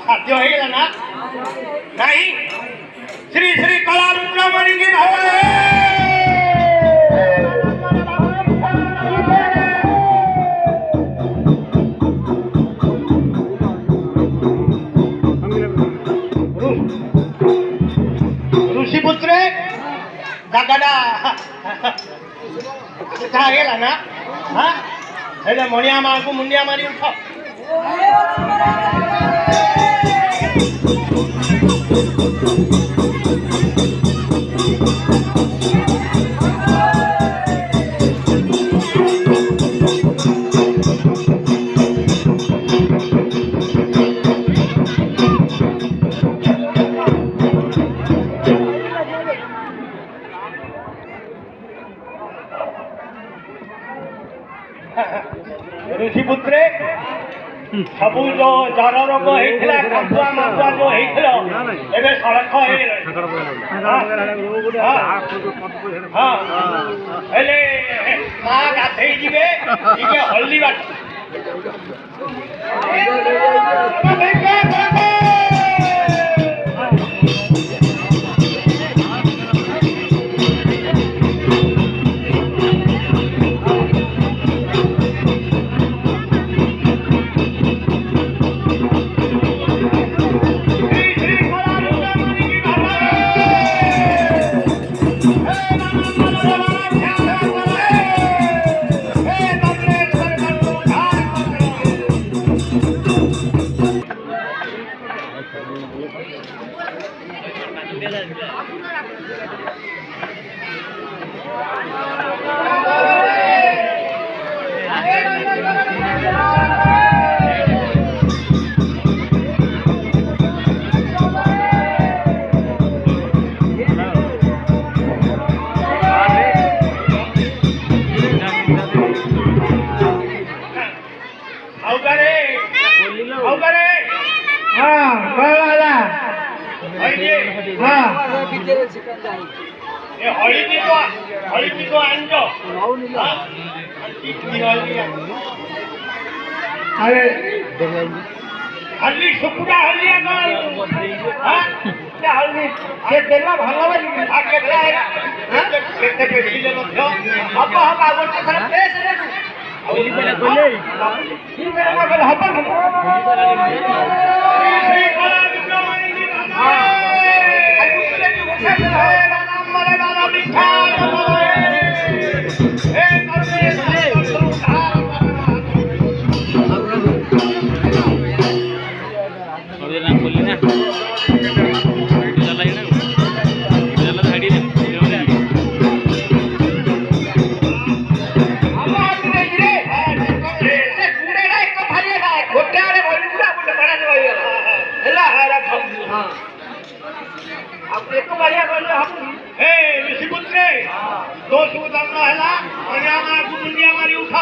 साध्य हो गला ना नहीं श्री श्री कला रुद्रमणि की ऋषिपुत्र जागाडा गला ना हाँ मणिया माँ को मुंडिया मारी उठ ऋषिपुत्र सबू जो जर रोग होता कांपुआ मापुआ जो होता एवं सड़क माँ गाधे जीवे हल्दी बाट हल्दी सुकुटा हल्दी हल्दी से देला भल ऋषिपुत्र दो सुदर्शन है मुंडिया मारी उठ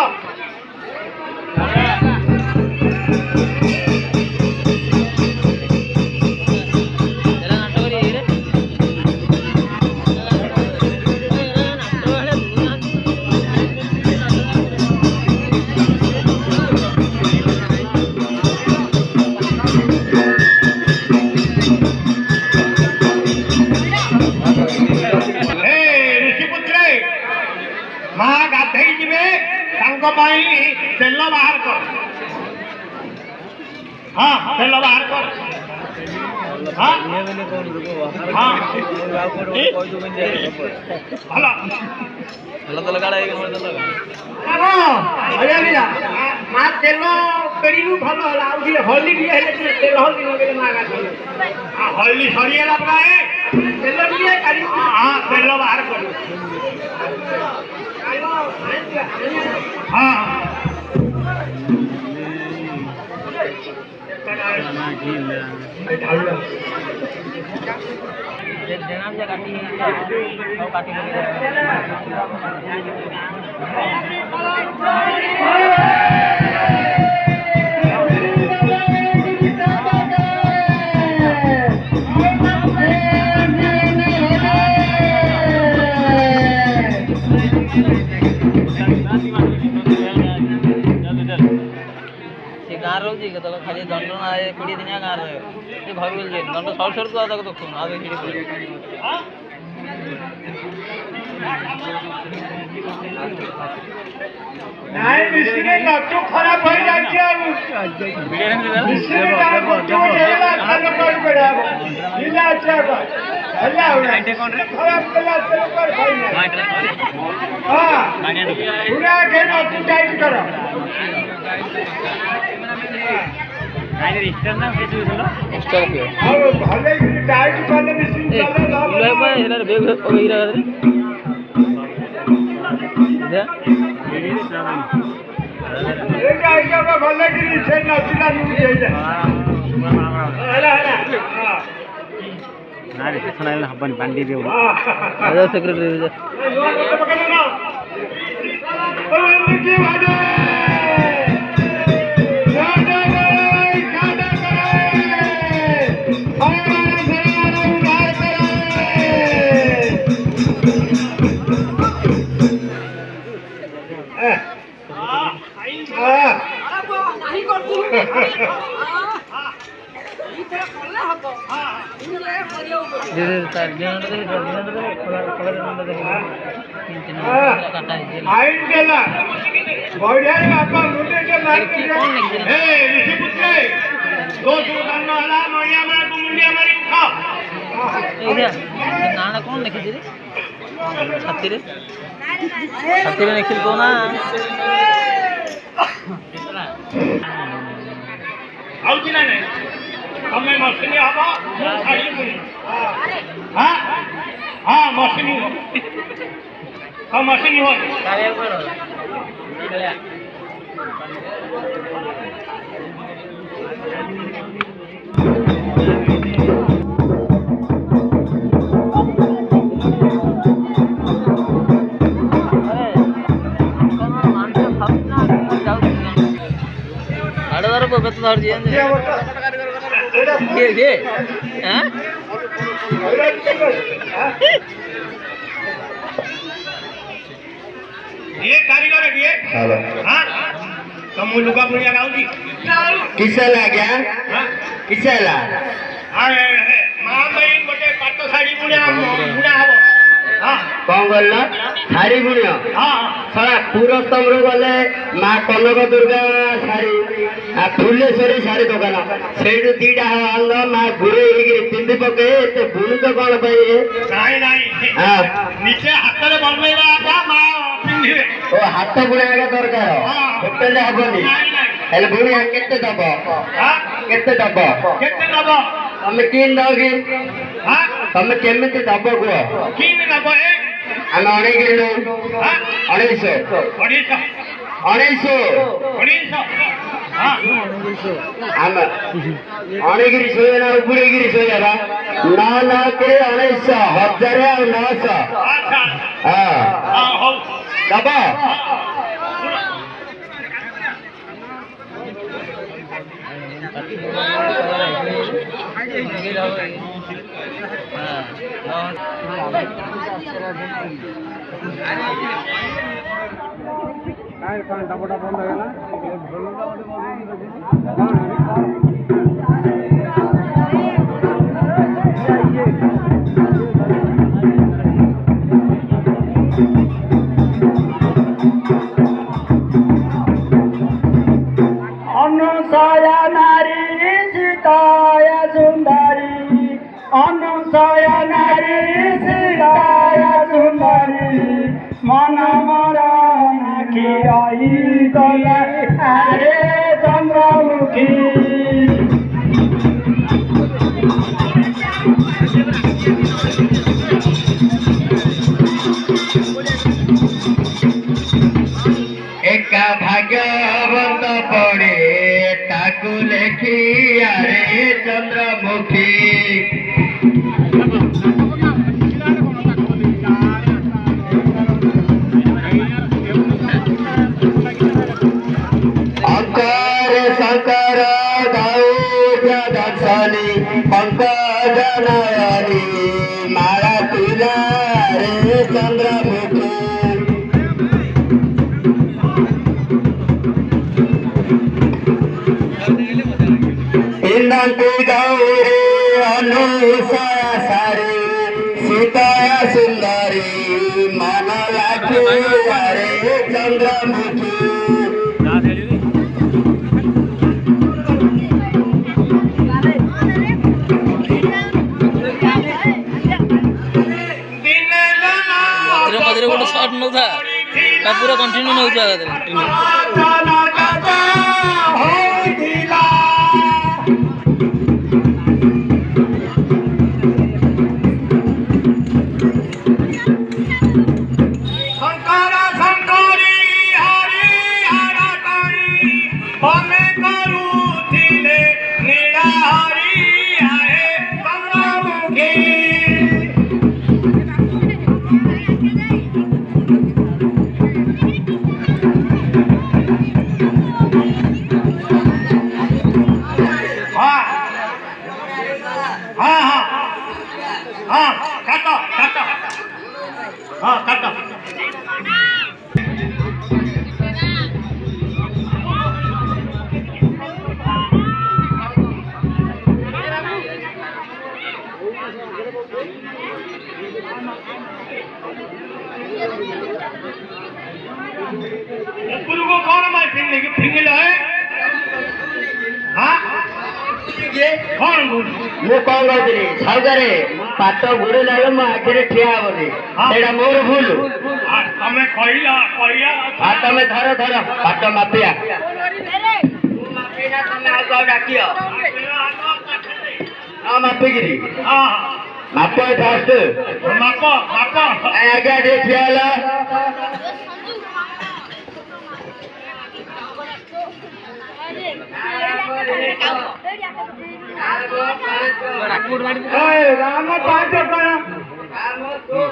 तेल बाहर कर हाँ तेल बाहर कर हाँ हाँ माँ तेल पेड़ी भल हल्दी तेल हल्दी लगे हल्दी सरीगला प्राय तेल हाँ तेल बाहर कर हाँ खाली दंड पीढ़ी दिन गाँव रहे घर को जाए दंड सर सर को आधा देखो आगे ନାଇଁ ମିଶିଲେ ନଚ ଖରାପ ହେଇଯାଉଛି ଆଉ ମିଶିଲେ ଖରାପ ପୁରା ନଚୁ ଟାଇଟ୍ କର ଭଲ ଟାଇଟ୍ କଲେ ମିଶିକି ଭଲକିରି ସେ ନଚିଲା ହବନି ପାଣି ଟିକେ ସେକ୍ରେଟାରୀ ना कौन लिखी छाती लिखी तो ना हमें मछली हवा हाँ हाँ मछली हाँ मछली हो ये कारीगर है हाँ तो मुझे लुका पुड़िया गाऊंगी किसे ला गया किसे ला मां बहन गोटे पाट साड़ी बुणा बुणा हबो हां कौन गल्ला साड़ी बुणियो हां सारा पूरा तमरो गले मां कनक दुर्गा साड़ी आ फुलेश्वरी साड़ी दुकान सेडु दीटा अंग मां गुरे हेगी पिंदी पके ते बुणु तो कोन पई नहीं नहीं हां नीचे हाथ रे बनवेला का मां पिंदिबे ओ हाथ बुणिया दरकार होटल हबनी हेले बुणिया केते दबो हां केते दबो तमे किन दोगी हां तमे केमिति दबो को किन दबो ए हम अणेगिरी नो हां 250 हां हम अणेगिरी सोया उपरेगिरी सोया ना ना के 250 1000 और 900 अच्छा हां हां हो दबो अनुसया नारी सीताया सुंदरी अनुसया नारी सीताया सुंदरी मन मरा की आई गला अरे चंद्रमुखी एका भाग्यवंत पड़े ताकू लेखी अरे चंद्रमुखी अंकर शंकर दाऊ दर्शनी पंकज नयनी मारा तुला रे चंद्रमुखी अनुसया सारी सीताया सुंदरी मन लागे रे चंद्रमुखी ମଝିରେ ମଝିରେ ଗୋଟେ ସର୍ଟ ନଉଥା ତା ପୁରା କଣ୍ଟିନ୍ୟୁ ନଉଛୁ ଆଗରେ को कौन मैं फिंगल है कौन बोल ମୁଁ କଣ କହୁଥିଲି ସାଉକାରେ ପାଟ ବୁଡିଲା ବେଳେ ମୋ ଆଖିରେ ଠିଆ ହବନି ସେଇଟା ମୋର ଭୁଲ ତମେ କହିଲା ତମେ ଧର ପାଟ ମାପିଆ ଡାକିଅ ହଁ ମାପିକିରି ମାପ ଫାଷ୍ଟ ମାପ ଆଜ୍ଞା ଟିକେ ଠିଆ ହେଲା ରାମ ପାଞ୍ଚ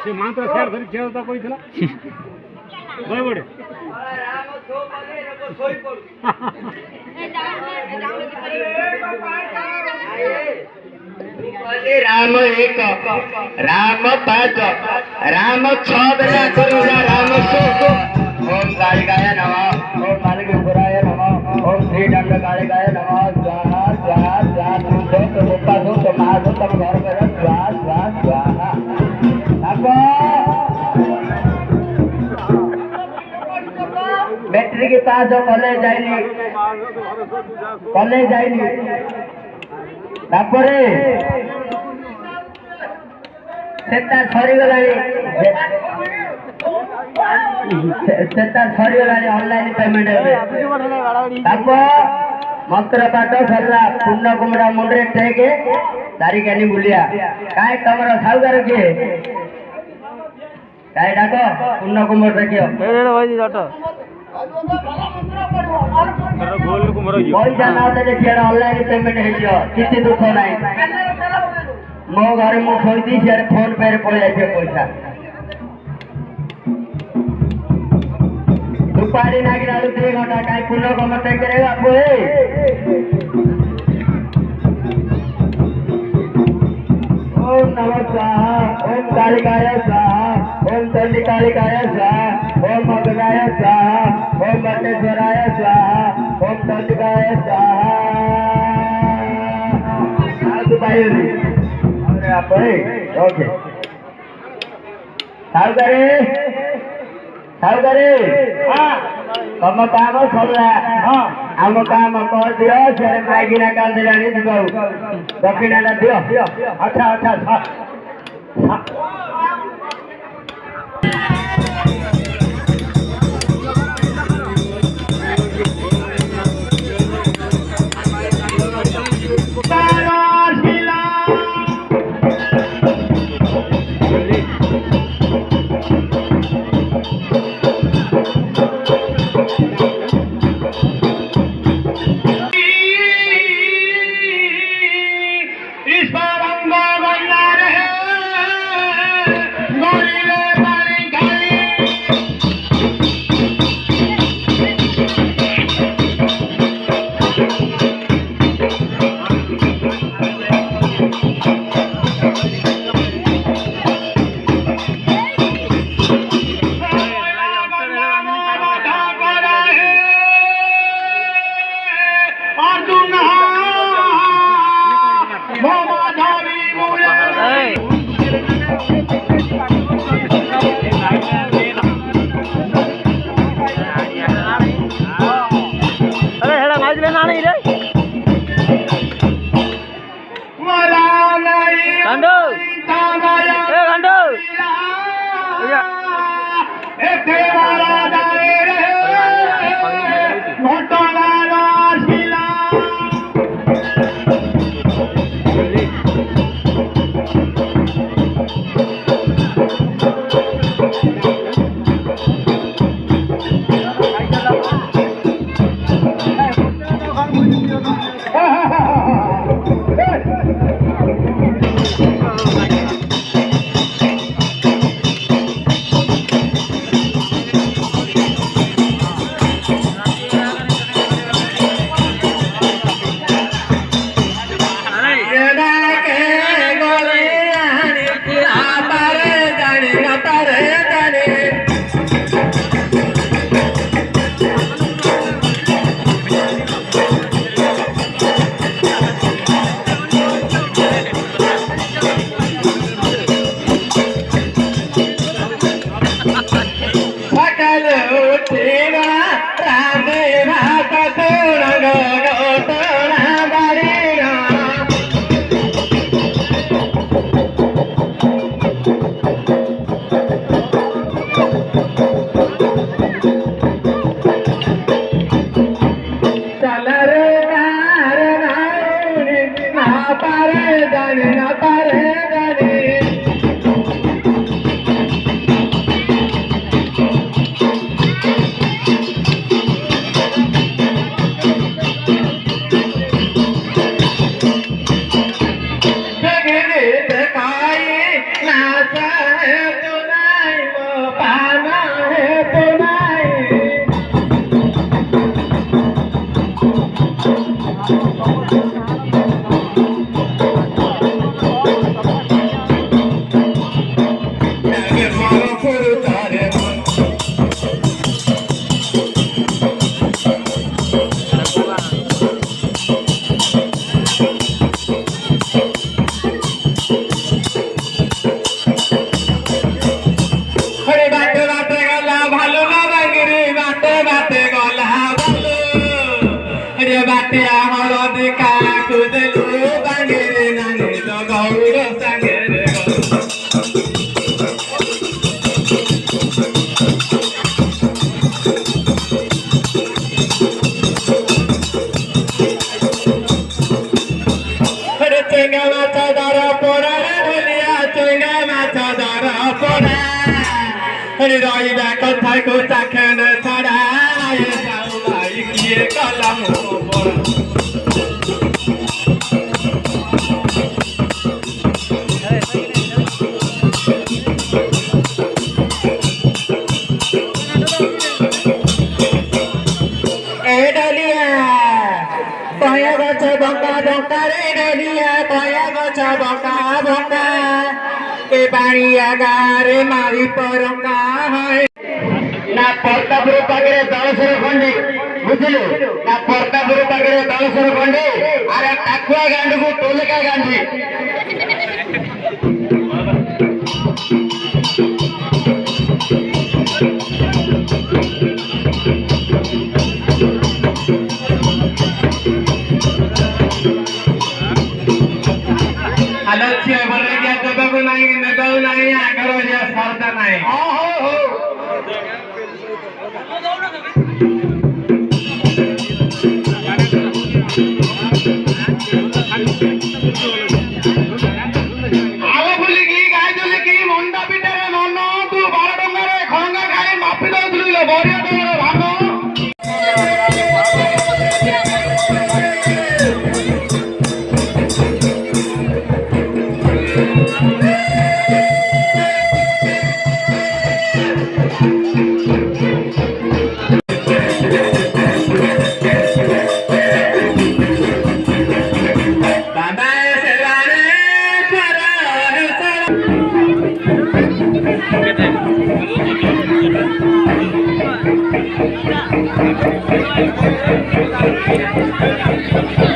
ସେ ମାତ୍ର ସେଆଡ ଧରି ଝିଅ କହିଥିଲା ବଡ଼େ राम एक राम पांच राम छह बेला करूला राम ओम कालिकाय नमः ओम कालिकाय नमः ओम श्री दंड कालिकाय नमः स्वाहा स्वाहा स्वाहा सुत मुक्ता सुत महासुत तम घर में स्वाहा स्वाहा स्वाहा मैट्रिक पास हो कॉलेज जाइनी तापरे सेता सरीगलानी ऑनलाइन पेमेंट मंत्र पाठ सरला पूर्ण कुमरा मुंडे टेके तारिकानी बुलिया काय तमर साउगार किए काय डाक पूर्ण कुमर देखियो पैसा ना देले सियाडे ऑनलाइन पेमेंट हेजियो किछि दुख नाही मो घरे मु खोइदी सियाडे फोन पे रे पड़ जाय पैसा दुपारी नागिरा 2 घंटा काय पूर्ण कम टेक रे बापू ओम नमः स्वाहा ओम कालिकाय स्वाहा ओम चंडिकालिकाय स्वाहा ओम मगनाय स्वाहा ओम बटेश्वराय स्वाहा ओम चंडिकाय स्वाहा दुपारी अरे आप ओके साउगारे तम काम सरला आम काम कर दियो से मागिना काल दिलानी दिबाऊ दक्षिणा दियो अच्छा ईश्वर अंग बना रहे अरे हेड़ा माइक लेना नहीं रे मला नाही गांडू थांबाया ए गांडू ए देवाला जाए रे मोठा शिला गारे मारी परंगा है ना परतापुर पाखे 10 खंडी बुझिलु ना परतापुर पाखे 10 खंडी अरे टाकुआ गांडी को टोलका गांडी नहीं आगर सरता नहीं आलो बोली की गाय बोली की मुंडा पिटारे नन तू 12 टंगारे खंगा खाई मापी दउथुलु बरिया टंगारे भानो Thank you.